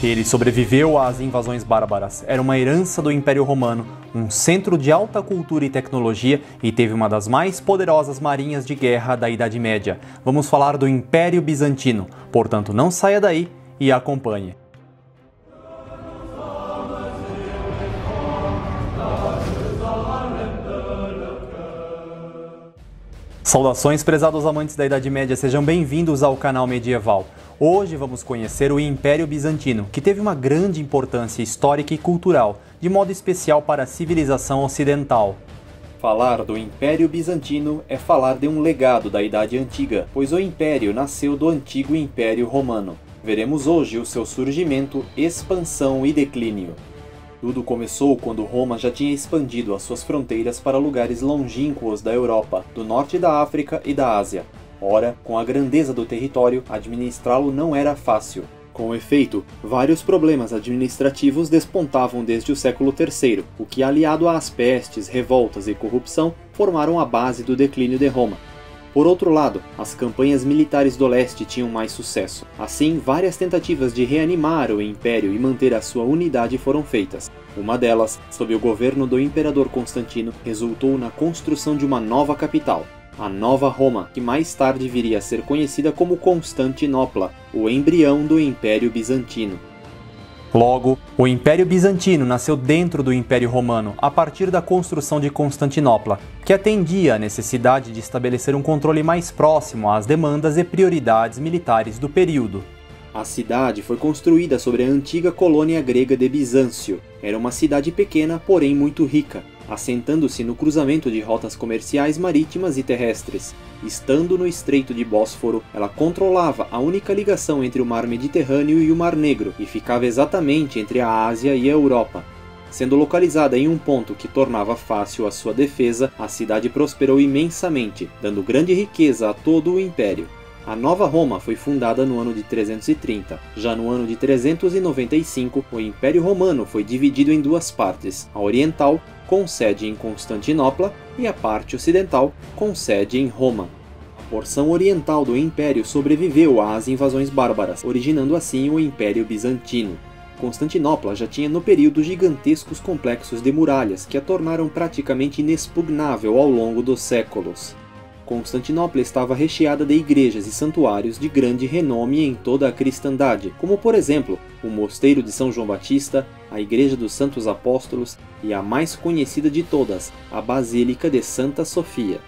Ele sobreviveu às invasões bárbaras, era uma herança do Império Romano, um centro de alta cultura e tecnologia e teve uma das mais poderosas marinhas de guerra da Idade Média. Vamos falar do Império Bizantino, portanto não saia daí e acompanhe. Saudações, prezados amantes da Idade Média, sejam bem-vindos ao canal Medieval. Hoje vamos conhecer o Império Bizantino, que teve uma grande importância histórica e cultural, de modo especial para a civilização ocidental. Falar do Império Bizantino é falar de um legado da Idade Antiga, pois o Império nasceu do antigo Império Romano. Veremos hoje o seu surgimento, expansão e declínio. Tudo começou quando Roma já tinha expandido as suas fronteiras para lugares longínquos da Europa, do norte da África e da Ásia. Ora, com a grandeza do território, administrá-lo não era fácil. Com efeito, vários problemas administrativos despontavam desde o século III, o que, aliado às pestes, revoltas e corrupção, formaram a base do declínio de Roma. Por outro lado, as campanhas militares do leste tinham mais sucesso. Assim, várias tentativas de reanimar o império e manter a sua unidade foram feitas. Uma delas, sob o governo do imperador Constantino, resultou na construção de uma nova capital, a Nova Roma, que mais tarde viria a ser conhecida como Constantinopla, o embrião do Império Bizantino. Logo, o Império Bizantino nasceu dentro do Império Romano a partir da construção de Constantinopla, que atendia à necessidade de estabelecer um controle mais próximo às demandas e prioridades militares do período. A cidade foi construída sobre a antiga colônia grega de Bizâncio. Era uma cidade pequena, porém muito rica, assentando-se no cruzamento de rotas comerciais marítimas e terrestres. Estando no Estreito de Bósforo, ela controlava a única ligação entre o Mar Mediterrâneo e o Mar Negro e ficava exatamente entre a Ásia e a Europa. Sendo localizada em um ponto que tornava fácil a sua defesa, a cidade prosperou imensamente, dando grande riqueza a todo o império. A Nova Roma foi fundada no ano de 330. Já no ano de 395, o Império Romano foi dividido em duas partes, a oriental, com sede em Constantinopla, e a parte ocidental, com sede em Roma. A porção oriental do Império sobreviveu às invasões bárbaras, originando assim o Império Bizantino. Constantinopla já tinha no período gigantescos complexos de muralhas que a tornaram praticamente inexpugnável ao longo dos séculos. Constantinopla estava recheada de igrejas e santuários de grande renome em toda a cristandade, como por exemplo, o Mosteiro de São João Batista, a Igreja dos Santos Apóstolos e a mais conhecida de todas, a Basílica de Santa Sofia.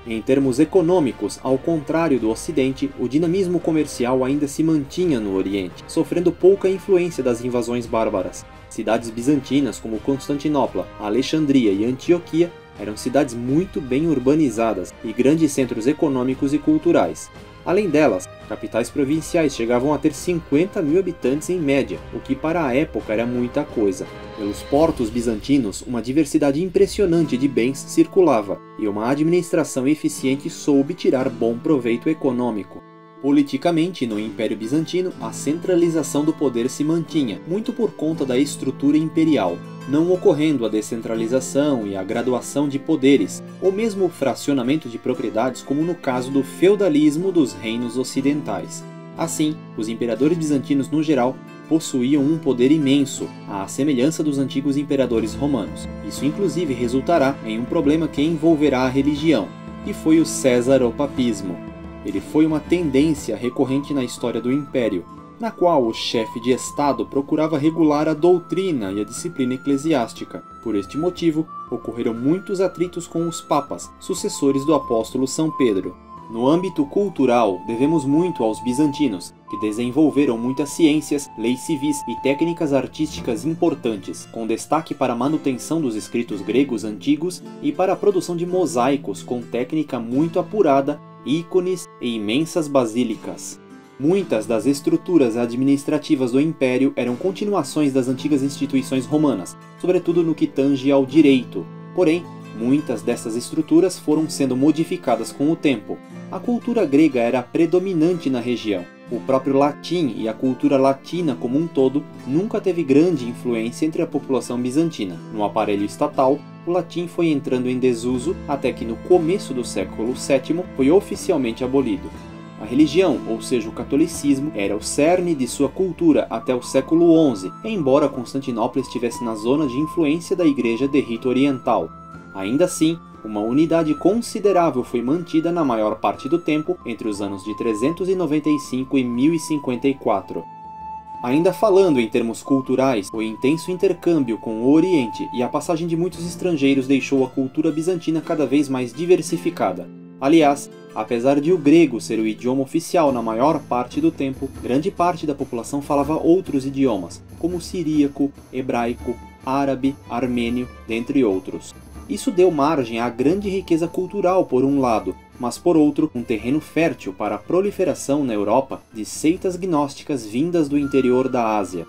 Em termos econômicos, ao contrário do Ocidente, o dinamismo comercial ainda se mantinha no Oriente, sofrendo pouca influência das invasões bárbaras. Cidades bizantinas como Constantinopla, Alexandria e Antioquia eram cidades muito bem urbanizadas e grandes centros econômicos e culturais. Além delas, capitais provinciais chegavam a ter 50 mil habitantes em média, o que para a época era muita coisa. Pelos portos bizantinos, uma diversidade impressionante de bens circulava, e uma administração eficiente soube tirar bom proveito econômico. Politicamente, no Império Bizantino, a centralização do poder se mantinha, muito por conta da estrutura imperial, não ocorrendo a descentralização e a graduação de poderes, ou mesmo o fracionamento de propriedades como no caso do feudalismo dos reinos ocidentais. Assim, os imperadores bizantinos no geral possuíam um poder imenso, à semelhança dos antigos imperadores romanos. Isso inclusive resultará em um problema que envolverá a religião, que foi o cesaropapismo. Ele foi uma tendência recorrente na história do Império, na qual o chefe de Estado procurava regular a doutrina e a disciplina eclesiástica. Por este motivo, ocorreram muitos atritos com os papas, sucessores do apóstolo São Pedro. No âmbito cultural, devemos muito aos bizantinos, que desenvolveram muitas ciências, leis civis e técnicas artísticas importantes, com destaque para a manutenção dos escritos gregos antigos e para a produção de mosaicos com técnica muito apurada, ícones e imensas basílicas. Muitas das estruturas administrativas do Império eram continuações das antigas instituições romanas, sobretudo no que tange ao direito. Porém, muitas dessas estruturas foram sendo modificadas com o tempo. A cultura grega era predominante na região. O próprio latim e a cultura latina como um todo nunca teve grande influência entre a população bizantina. No aparelho estatal, o latim foi entrando em desuso até que no começo do século VII foi oficialmente abolido. A religião, ou seja, o catolicismo, era o cerne de sua cultura até o século XI, embora Constantinopla estivesse na zona de influência da Igreja de Rito Oriental. Ainda assim, uma unidade considerável foi mantida na maior parte do tempo entre os anos de 395 e 1054. Ainda falando em termos culturais, o intenso intercâmbio com o Oriente e a passagem de muitos estrangeiros deixou a cultura bizantina cada vez mais diversificada. Aliás, apesar de o grego ser o idioma oficial na maior parte do tempo, grande parte da população falava outros idiomas, como siríaco, hebraico, árabe, armênio, dentre outros. Isso deu margem à grande riqueza cultural por um lado, mas por outro, um terreno fértil para a proliferação na Europa de seitas gnósticas vindas do interior da Ásia.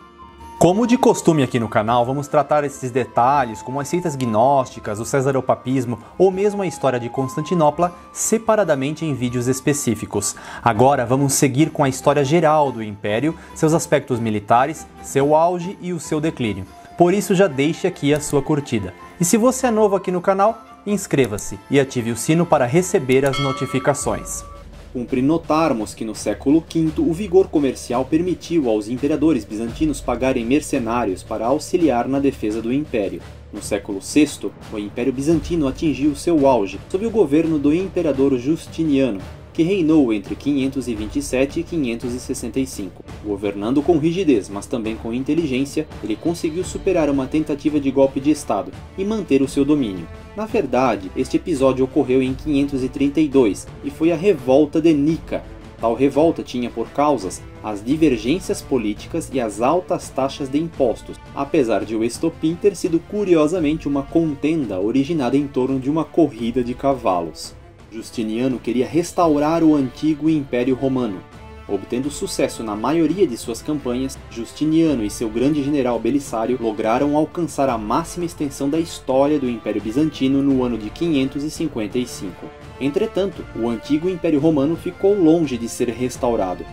Como de costume aqui no canal, vamos tratar esses detalhes, como as seitas gnósticas, o cesaropapismo ou mesmo a história de Constantinopla, separadamente em vídeos específicos. Agora vamos seguir com a história geral do Império, seus aspectos militares, seu auge e o seu declínio. Por isso já deixe aqui a sua curtida. E se você é novo aqui no canal, inscreva-se e ative o sino para receber as notificações. Cumpre notarmos que no século V o vigor comercial permitiu aos imperadores bizantinos pagarem mercenários para auxiliar na defesa do Império. No século VI, o Império Bizantino atingiu seu auge sob o governo do imperador Justiniano, que reinou entre 527 e 565. Governando com rigidez, mas também com inteligência, ele conseguiu superar uma tentativa de golpe de Estado e manter o seu domínio. Na verdade, este episódio ocorreu em 532 e foi a Revolta de Nica. Tal revolta tinha por causas as divergências políticas e as altas taxas de impostos, apesar de o estopim ter sido curiosamente uma contenda originada em torno de uma corrida de cavalos. Justiniano queria restaurar o antigo Império Romano. Obtendo sucesso na maioria de suas campanhas, Justiniano e seu grande general Belisário lograram alcançar a máxima extensão da história do Império Bizantino no ano de 555. Entretanto, o antigo Império Romano ficou longe de ser restaurado.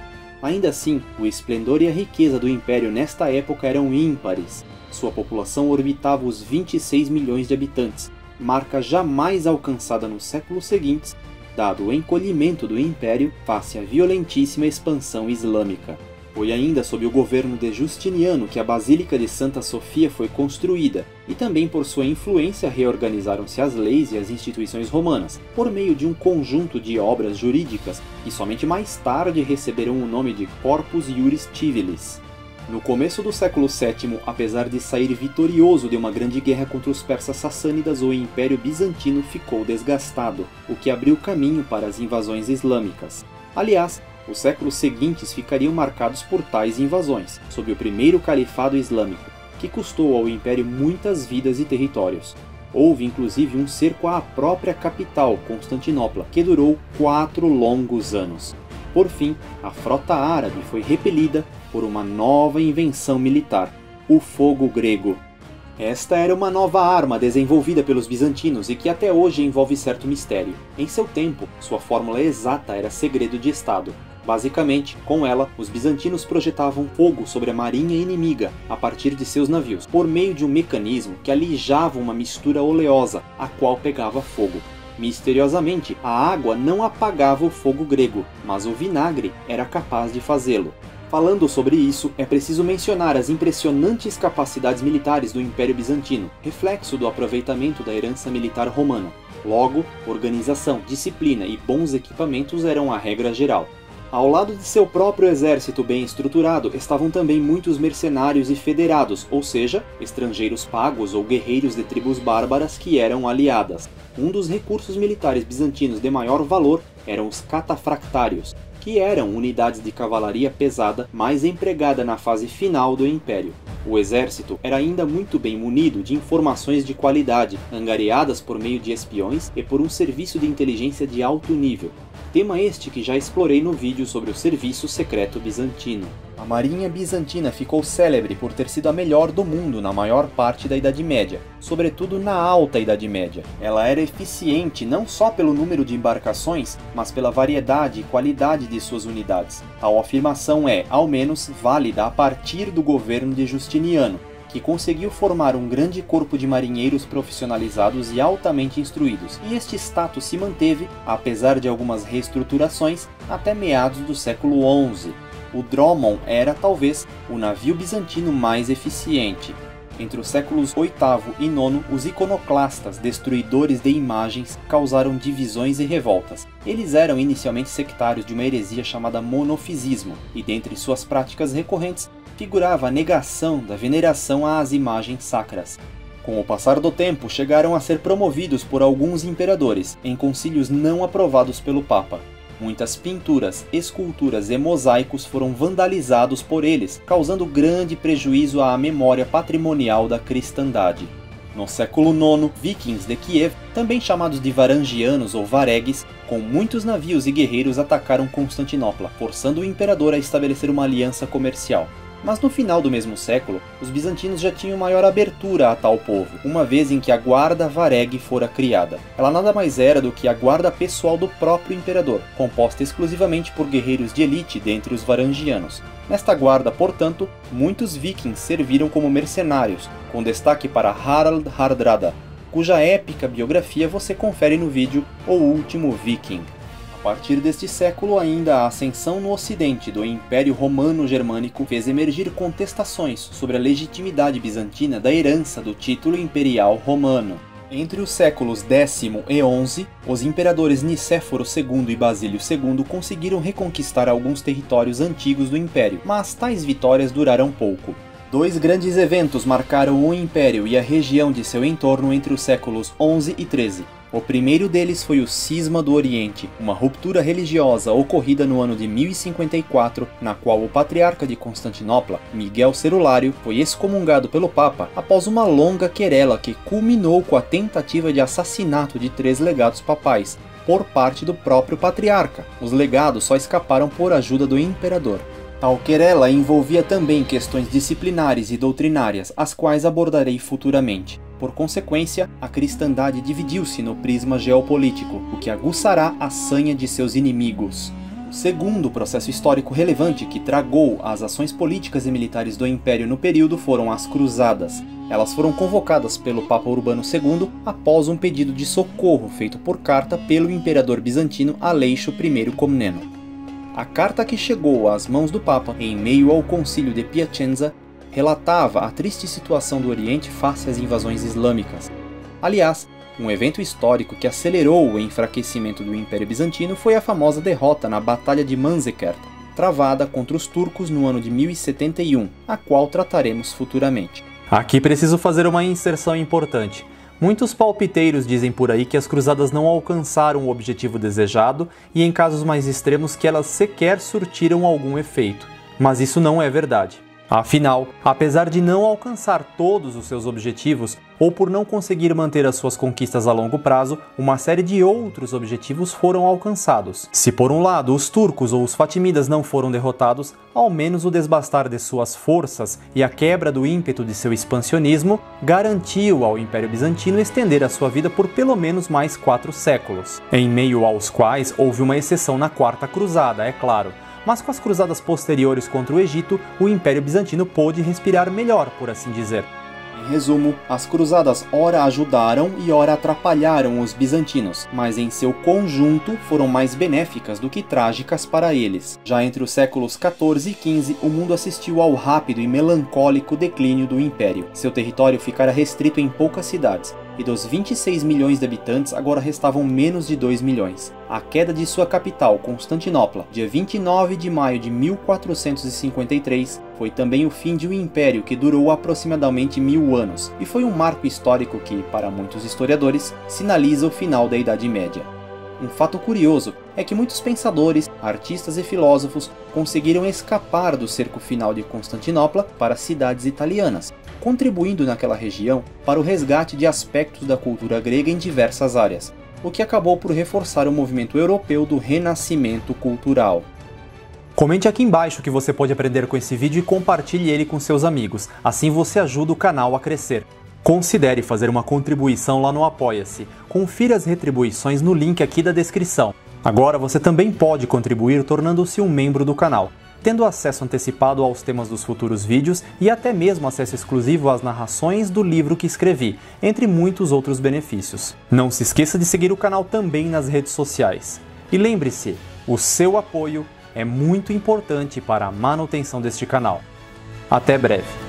Ainda assim, o esplendor e a riqueza do Império nesta época eram ímpares. Sua população orbitava os 26 milhões de habitantes, marca jamais alcançada nos séculos seguintes, dado o encolhimento do Império face à violentíssima expansão islâmica. Foi ainda sob o governo de Justiniano que a Basílica de Santa Sofia foi construída, e também por sua influência reorganizaram-se as leis e as instituições romanas, por meio de um conjunto de obras jurídicas que somente mais tarde receberam o nome de Corpus Iuris Civilis. No começo do século VII, apesar de sair vitorioso de uma grande guerra contra os persas sassânidas, o Império Bizantino ficou desgastado, o que abriu caminho para as invasões islâmicas. Aliás, os séculos seguintes ficariam marcados por tais invasões, sob o primeiro califado islâmico, que custou ao Império muitas vidas e territórios. Houve inclusive um cerco à própria capital, Constantinopla, que durou 4 longos anos. Por fim, a frota árabe foi repelida por uma nova invenção militar, o fogo grego. Esta era uma nova arma desenvolvida pelos bizantinos e que até hoje envolve certo mistério. Em seu tempo, sua fórmula exata era segredo de Estado. Basicamente, com ela, os bizantinos projetavam fogo sobre a marinha inimiga a partir de seus navios, por meio de um mecanismo que alijava uma mistura oleosa, a qual pegava fogo. Misteriosamente, a água não apagava o fogo grego, mas o vinagre era capaz de fazê-lo. Falando sobre isso, é preciso mencionar as impressionantes capacidades militares do Império Bizantino, reflexo do aproveitamento da herança militar romana. Logo, organização, disciplina e bons equipamentos eram a regra geral. Ao lado de seu próprio exército bem estruturado, estavam também muitos mercenários e federados, ou seja, estrangeiros pagos ou guerreiros de tribos bárbaras que eram aliadas. Um dos recursos militares bizantinos de maior valor eram os catafractários, que eram unidades de cavalaria pesada mais empregada na fase final do Império. O exército era ainda muito bem munido de informações de qualidade, angariadas por meio de espiões e por um serviço de inteligência de alto nível. Tema este que já explorei no vídeo sobre o serviço secreto bizantino. A marinha bizantina ficou célebre por ter sido a melhor do mundo na maior parte da Idade Média, sobretudo na Alta Idade Média. Ela era eficiente não só pelo número de embarcações, mas pela variedade e qualidade de suas unidades. Tal afirmação é, ao menos, válida a partir do governo de Justiniano, que conseguiu formar um grande corpo de marinheiros profissionalizados e altamente instruídos, e este status se manteve, apesar de algumas reestruturações, até meados do século XI. O Dromon era, talvez, o navio bizantino mais eficiente. Entre os séculos VIII e IX, os iconoclastas, destruidores de imagens, causaram divisões e revoltas. Eles eram inicialmente sectários de uma heresia chamada monofisismo, e dentre suas práticas recorrentes figurava a negação da veneração às imagens sacras. Com o passar do tempo, chegaram a ser promovidos por alguns imperadores, em concílios não aprovados pelo Papa. Muitas pinturas, esculturas e mosaicos foram vandalizados por eles, causando grande prejuízo à memória patrimonial da cristandade. No século IX, vikings de Kiev, também chamados de varangianos ou varegues, com muitos navios e guerreiros atacaram Constantinopla, forçando o imperador a estabelecer uma aliança comercial. Mas no final do mesmo século, os bizantinos já tinham maior abertura a tal povo, uma vez em que a guarda vareg fora criada. Ela nada mais era do que a guarda pessoal do próprio imperador, composta exclusivamente por guerreiros de elite dentre os varangianos. Nesta guarda, portanto, muitos vikings serviram como mercenários, com destaque para Harald Hardrada, cuja épica biografia você confere no vídeo O Último Viking. A partir deste século, ainda a ascensão no ocidente do Império Romano-Germânico fez emergir contestações sobre a legitimidade bizantina da herança do título imperial romano. Entre os séculos X e XI, os imperadores Nicéforo II e Basílio II conseguiram reconquistar alguns territórios antigos do Império, mas tais vitórias duraram pouco. Dois grandes eventos marcaram o Império e a região de seu entorno entre os séculos XI e XIII. O primeiro deles foi o Cisma do Oriente, uma ruptura religiosa ocorrida no ano de 1054, na qual o patriarca de Constantinopla, Miguel Cerulário, foi excomungado pelo Papa após uma longa querela que culminou com a tentativa de assassinato de 3 legados papais, por parte do próprio patriarca. Os legados só escaparam por ajuda do imperador. Tal querela envolvia também questões disciplinares e doutrinárias, as quais abordarei futuramente. Por consequência, a cristandade dividiu-se no prisma geopolítico, o que aguçará a sanha de seus inimigos. O segundo processo histórico relevante que tragou as ações políticas e militares do Império no período foram as Cruzadas. Elas foram convocadas pelo Papa Urbano II após um pedido de socorro feito por carta pelo imperador bizantino Aleixo I Comneno. A carta que chegou às mãos do Papa em meio ao Concílio de Piacenza relatava a triste situação do Oriente face às invasões islâmicas. Aliás, um evento histórico que acelerou o enfraquecimento do Império Bizantino foi a famosa derrota na Batalha de Manzikert, travada contra os turcos no ano de 1071, a qual trataremos futuramente. Aqui preciso fazer uma inserção importante. Muitos palpiteiros dizem por aí que as cruzadas não alcançaram o objetivo desejado e, em casos mais extremos, que elas sequer surtiram algum efeito. Mas isso não é verdade. Afinal, apesar de não alcançar todos os seus objetivos, ou por não conseguir manter as suas conquistas a longo prazo, uma série de outros objetivos foram alcançados. Se por um lado os turcos ou os fatimidas não foram derrotados, ao menos o desbastar de suas forças e a quebra do ímpeto de seu expansionismo garantiu ao Império Bizantino estender a sua vida por pelo menos mais 4 séculos, em meio aos quais houve uma exceção na Quarta Cruzada, é claro. Mas com as cruzadas posteriores contra o Egito, o Império Bizantino pôde respirar melhor, por assim dizer. Em resumo, as cruzadas ora ajudaram e ora atrapalharam os bizantinos, mas em seu conjunto foram mais benéficas do que trágicas para eles. Já entre os séculos XIV e XV, o mundo assistiu ao rápido e melancólico declínio do Império. Seu território ficara restrito em poucas cidades, e dos 26 milhões de habitantes agora restavam menos de 2 milhões. A queda de sua capital, Constantinopla, dia 29 de maio de 1453, foi também o fim de um império que durou aproximadamente 1000 anos, e foi um marco histórico que, para muitos historiadores, sinaliza o final da Idade Média. Um fato curioso é que muitos pensadores, artistas e filósofos conseguiram escapar do cerco final de Constantinopla para cidades italianas, contribuindo naquela região para o resgate de aspectos da cultura grega em diversas áreas, o que acabou por reforçar o movimento europeu do renascimento cultural. Comente aqui embaixo o que você pode aprender com esse vídeo e compartilhe ele com seus amigos, assim você ajuda o canal a crescer. Considere fazer uma contribuição lá no Apoia-se, confira as retribuições no link aqui da descrição. Agora você também pode contribuir tornando-se um membro do canal. tendo acesso antecipado aos temas dos futuros vídeos e até mesmo acesso exclusivo às narrações do livro que escrevi, entre muitos outros benefícios. Não se esqueça de seguir o canal também nas redes sociais. E lembre-se, o seu apoio é muito importante para a manutenção deste canal. Até breve!